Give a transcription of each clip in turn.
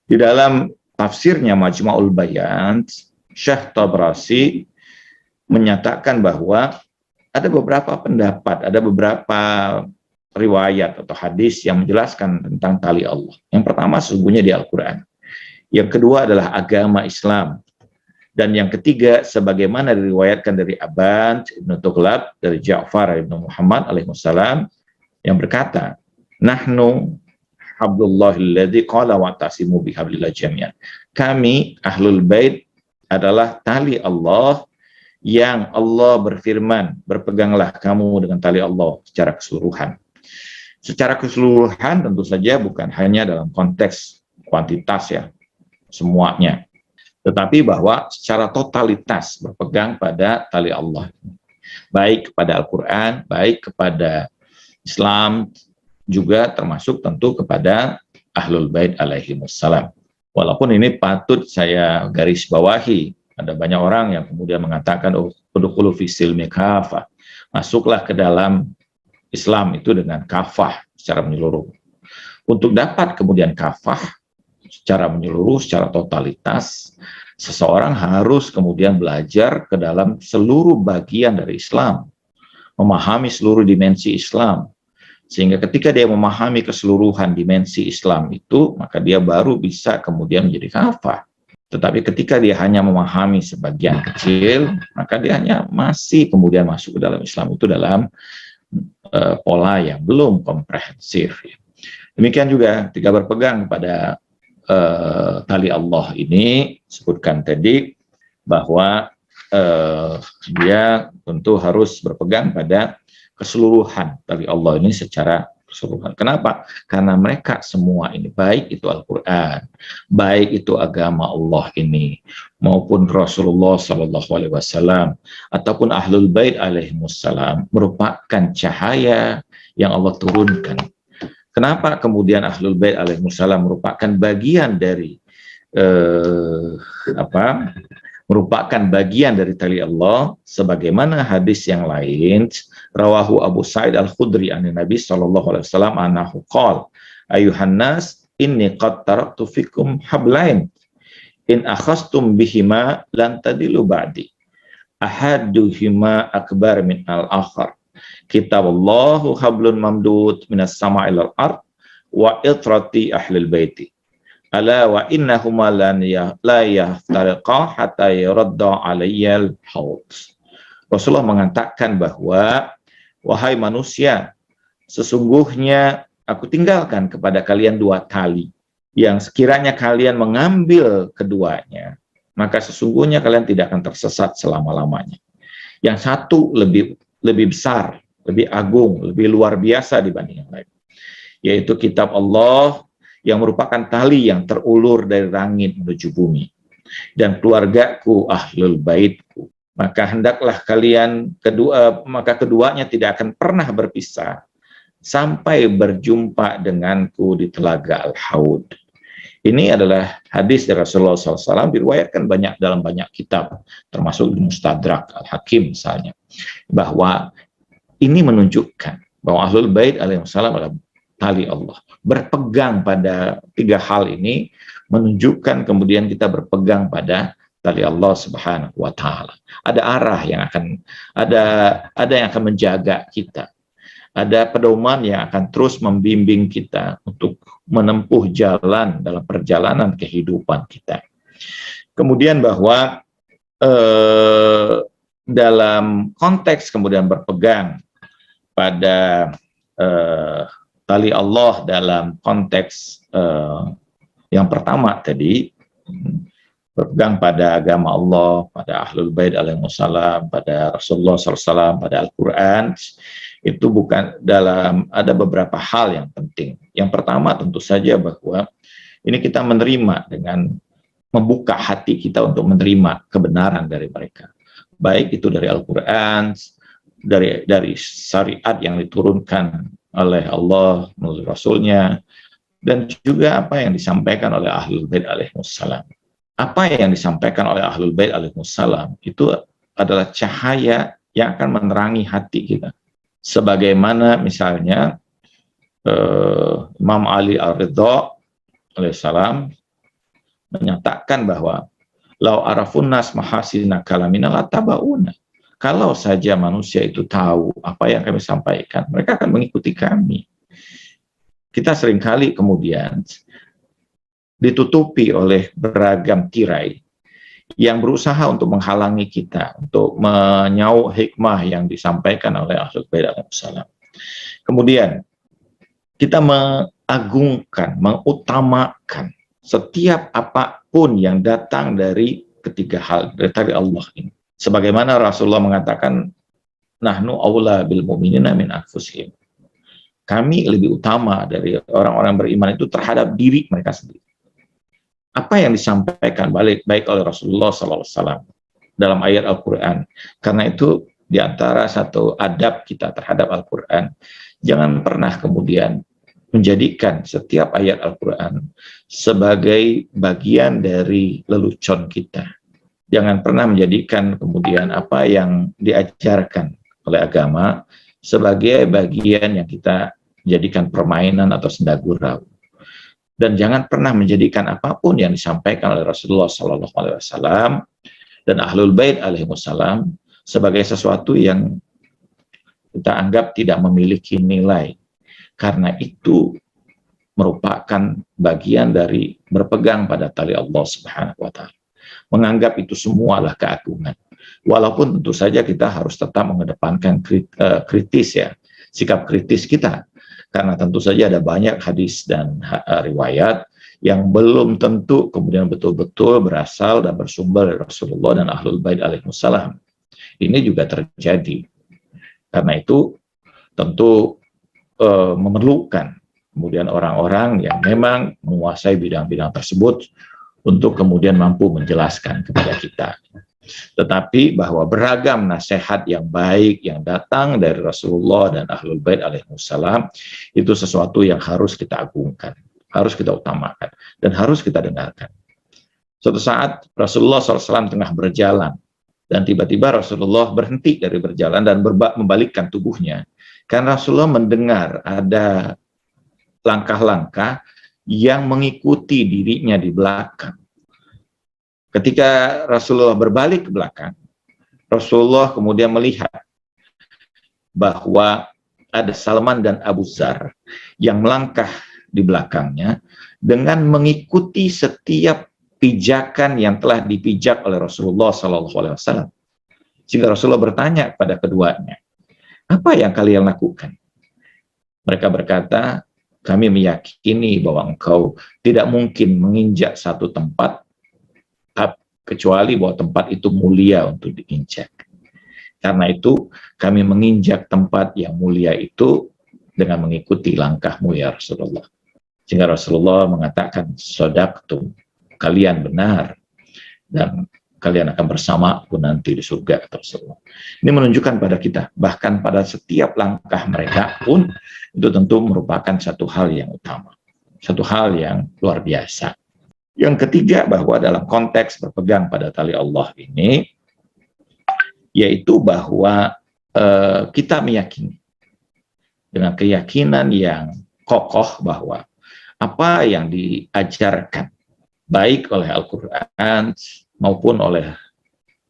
Di dalam tafsirnya Majma'ul Bayan, Syekh Tabrasi menyatakan bahwa ada beberapa pendapat, ada beberapa riwayat atau hadis yang menjelaskan tentang tali Allah. Yang pertama sesungguhnya di Al-Quran. Yang kedua adalah agama Islam. Dan yang ketiga, sebagaimana diriwayatkan dari Aban Ibn Tughlab, dari Ja'far Ibn Muhammad alaihissalam, yang berkata, Nahnu hablullahilladzi qala wa'tasimu bihablillah jami'an. Kami, Ahlul Bait, adalah tali Allah yang Allah berfirman, berpeganglah kamu dengan tali Allah secara keseluruhan. Secara keseluruhan tentu saja bukan hanya dalam konteks kuantitas ya, semuanya. Tetapi bahwa secara totalitas berpegang pada tali Allah. Baik kepada Al-Quran, baik kepada Islam, juga termasuk tentu kepada Ahlul Bait alaihimussalam. Walaupun ini patut saya garis bawahi, ada banyak orang yang kemudian mengatakan, udkhulu fi silmi kafah, masuklah ke dalam Islam itu dengan kafah secara menyeluruh. Untuk dapat kemudian kafah secara menyeluruh, secara totalitas, seseorang harus kemudian belajar ke dalam seluruh bagian dari Islam, memahami seluruh dimensi Islam, sehingga ketika dia memahami keseluruhan dimensi Islam itu, maka dia baru bisa kemudian menjadi kafah. Tetapi ketika dia hanya memahami sebagian kecil, maka dia hanya masih kemudian masuk ke dalam Islam itu dalam pola yang belum komprehensif. Demikian juga ketika berpegang pada tali Allah ini, sebutkan tadi bahwa dia tentu harus berpegang pada keseluruhan tali Allah ini secara keseluruhan. Kenapa? Karena mereka semua ini, baik itu Al-Quran, baik itu agama Allah ini, maupun Rasulullah SAW, ataupun Ahlul Bait alaihimussalam, merupakan cahaya yang Allah turunkan. Kenapa kemudian Ahlul Bait alaihimussalam merupakan bagian dari merupakan bagian dari tali Allah, sebagaimana hadis yang lain, rawahu Abu Sa'id Al-Khudri an Nabi sallallahu alaihi wasallam annahu qala ayuhan nas inni qad taraktu fikum hablain in akhastum bihima lan tadilu ba'di ahaduhuma akbar min al-akhar kitabullahu hablun mamdud minas sama'il al-ard wa itrati ahlil baiti ala wa innahuma la yaftariqa hatta yuradda alayyal haud. Rasulullah mengatakan bahwa wahai manusia, sesungguhnya aku tinggalkan kepada kalian dua tali yang sekiranya kalian mengambil keduanya, maka sesungguhnya kalian tidak akan tersesat selama-lamanya. Yang satu lebih besar, lebih agung, lebih luar biasa dibanding yang lain, yaitu kitab Allah yang merupakan tali yang terulur dari langit menuju bumi, dan keluargaku Ahlul Baitku. Maka hendaklah kalian maka keduanya tidak akan pernah berpisah sampai berjumpa denganku di telaga Al-Haud. Ini adalah hadis dari Rasulullah SAW, diriwayatkan dalam banyak kitab, termasuk di Mustadrak Al-Hakim misalnya, bahwa ini menunjukkan bahwa Ahlul Bait alaihissalam adalah tali Allah. Berpegang pada tiga hal ini menunjukkan kemudian kita berpegang pada tali Allah Subhanahu wa taala. Ada arah yang akan ada yang akan menjaga kita. Ada pedoman yang akan terus membimbing kita untuk menempuh jalan dalam perjalanan kehidupan kita. Kemudian bahwa dalam konteks kemudian berpegang pada tali Allah dalam konteks yang pertama tadi, berpegang pada agama Allah, pada Ahlul Bait alaihissalam, pada Rasulullah SAW, pada Al-Quran, itu bukan ada beberapa hal yang penting. Yang pertama tentu saja bahwa ini kita menerima dengan membuka hati kita untuk menerima kebenaran dari mereka. Baik itu dari Al-Quran, dari syariat yang diturunkan oleh Allah melalui Rasulnya, dan juga apa yang disampaikan oleh Ahlul Bait alaihissalam. Apa yang disampaikan oleh Ahlul Bait alaihissalam itu adalah cahaya yang akan menerangi hati kita. Sebagaimana misalnya Imam Ali Ar-Ridha alaihissalam menyatakan bahwa lau arafun nas mahasina kalamina latabauna. Kalau saja manusia itu tahu apa yang kami sampaikan, mereka akan mengikuti kami. Kita seringkali kemudian ditutupi oleh beragam tirai yang berusaha untuk menghalangi kita, untuk menyau hikmah yang disampaikan oleh Ahlul Bait alaihissalam. Kemudian kita mengagungkan, mengutamakan setiap apapun yang datang dari ketiga hal dari Allah ini. Sebagaimana Rasulullah mengatakan, nahnu aula bil mu'minina min anfusihim. Kami lebih utama dari orang-orang beriman itu terhadap diri mereka sendiri. Apa yang disampaikan baik oleh Rasulullah SAW dalam ayat Al-Quran. Karena itu di antara satu adab kita terhadap Al-Quran, jangan pernah kemudian menjadikan setiap ayat Al-Quran sebagai bagian dari lelucon kita. Jangan pernah menjadikan kemudian apa yang diajarkan oleh agama sebagai bagian yang kita jadikan permainan atau senda gurau. Dan jangan pernah menjadikan apapun yang disampaikan oleh Rasulullah SAW dan Ahlul Bait alaihissalam sebagai sesuatu yang kita anggap tidak memiliki nilai. Karena itu merupakan bagian dari berpegang pada tali Allah Subhanahu wa Ta'ala. Menganggap itu semua adalah keagungan. Walaupun tentu saja kita harus tetap mengedepankan kritis ya, sikap kritis kita. Karena tentu saja ada banyak hadis dan riwayat yang belum tentu kemudian betul-betul berasal dan bersumber dari Rasulullah dan Ahlul Bait alaihissalam. Ini juga terjadi. Karena itu tentu memerlukan kemudian orang-orang yang memang menguasai bidang-bidang tersebut untuk kemudian mampu menjelaskan kepada kita. Tetapi bahwa beragam nasihat yang baik yang datang dari Rasulullah dan Ahlul Bait alaihissalam itu sesuatu yang harus kita agungkan, harus kita utamakan, dan harus kita dengarkan. Suatu saat Rasulullah SAW tengah berjalan, dan tiba-tiba Rasulullah berhenti dari berjalan dan membalikkan tubuhnya. Karena Rasulullah mendengar ada langkah-langkah yang mengikuti dirinya di belakang. Ketika Rasulullah berbalik ke belakang, Rasulullah kemudian melihat bahwa ada Salman dan Abu Dzar yang melangkah di belakangnya dengan mengikuti setiap pijakan yang telah dipijak oleh Rasulullah SAW. Sehingga Rasulullah bertanya kepada keduanya, apa yang kalian lakukan? Mereka berkata, kami meyakini bahwa engkau tidak mungkin menginjak satu tempat kecuali bahwa tempat itu mulia untuk diinjak. Karena itu kami menginjak tempat yang mulia itu dengan mengikuti langkahmu ya Rasulullah. Sehingga Rasulullah mengatakan, shadaqtum, kalian benar dan kalian akan bersamaku nanti di surga, kata Rasulullah. Ini menunjukkan pada kita, bahkan pada setiap langkah mereka pun itu tentu merupakan satu hal yang utama, satu hal yang luar biasa. Yang ketiga, bahwa dalam konteks berpegang pada tali Allah ini, yaitu bahwa kita meyakini dengan keyakinan yang kokoh bahwa apa yang diajarkan baik oleh Al-Quran maupun oleh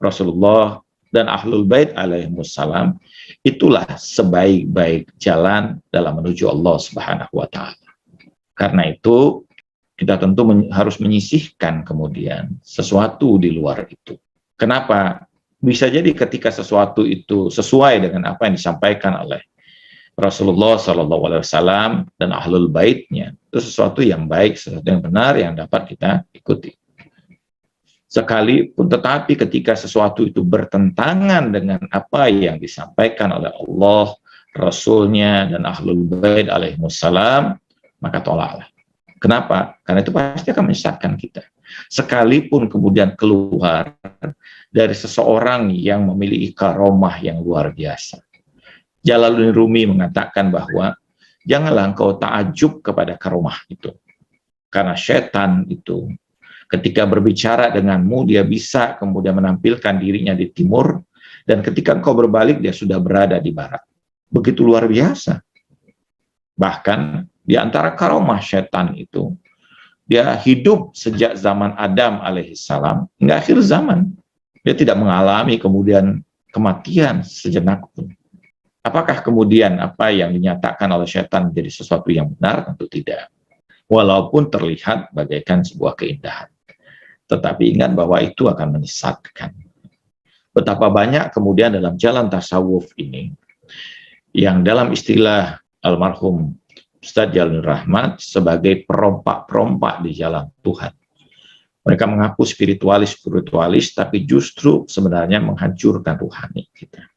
Rasulullah dan Ahlul Bait alaihissalam itulah sebaik-baik jalan dalam menuju Allah Subhanahu wa Ta'ala. Karena itu kita tentu harus menyisihkan kemudian sesuatu di luar itu. Kenapa? Bisa jadi ketika sesuatu itu sesuai dengan apa yang disampaikan oleh Rasulullah SAW dan Ahlul Baitnya, itu sesuatu yang baik, sesuatu yang benar yang dapat kita ikuti. Sekalipun tetapi ketika sesuatu itu bertentangan dengan apa yang disampaikan oleh Allah, Rasulnya dan Ahlul Bait alaihissalam, maka tolaklah. Kenapa? Karena itu pasti akan menyesatkan kita. Sekalipun kemudian keluar dari seseorang yang memiliki karomah yang luar biasa. Jalaluddin Rumi mengatakan bahwa janganlah engkau takjub kepada karomah itu. Karena setan itu ketika berbicara denganmu, dia bisa kemudian menampilkan dirinya di timur, dan ketika engkau berbalik, dia sudah berada di barat. Begitu luar biasa. Bahkan di antara karomah setan itu, Dia hidup sejak zaman Adam alaihissalam hingga akhir zaman. Dia tidak mengalami kemudian kematian sejenak pun. Apakah kemudian apa yang dinyatakan oleh setan menjadi sesuatu yang benar? Tentu tidak. Walaupun terlihat bagaikan sebuah keindahan. Tetapi ingat bahwa itu akan menyesatkan. Betapa banyak kemudian dalam jalan tasawuf ini, yang dalam istilah almarhum Ustadz Jalil Rahmat sebagai perompak-perompak di jalan Tuhan. Mereka mengaku spiritualis, tapi justru sebenarnya menghancurkan rohani kita.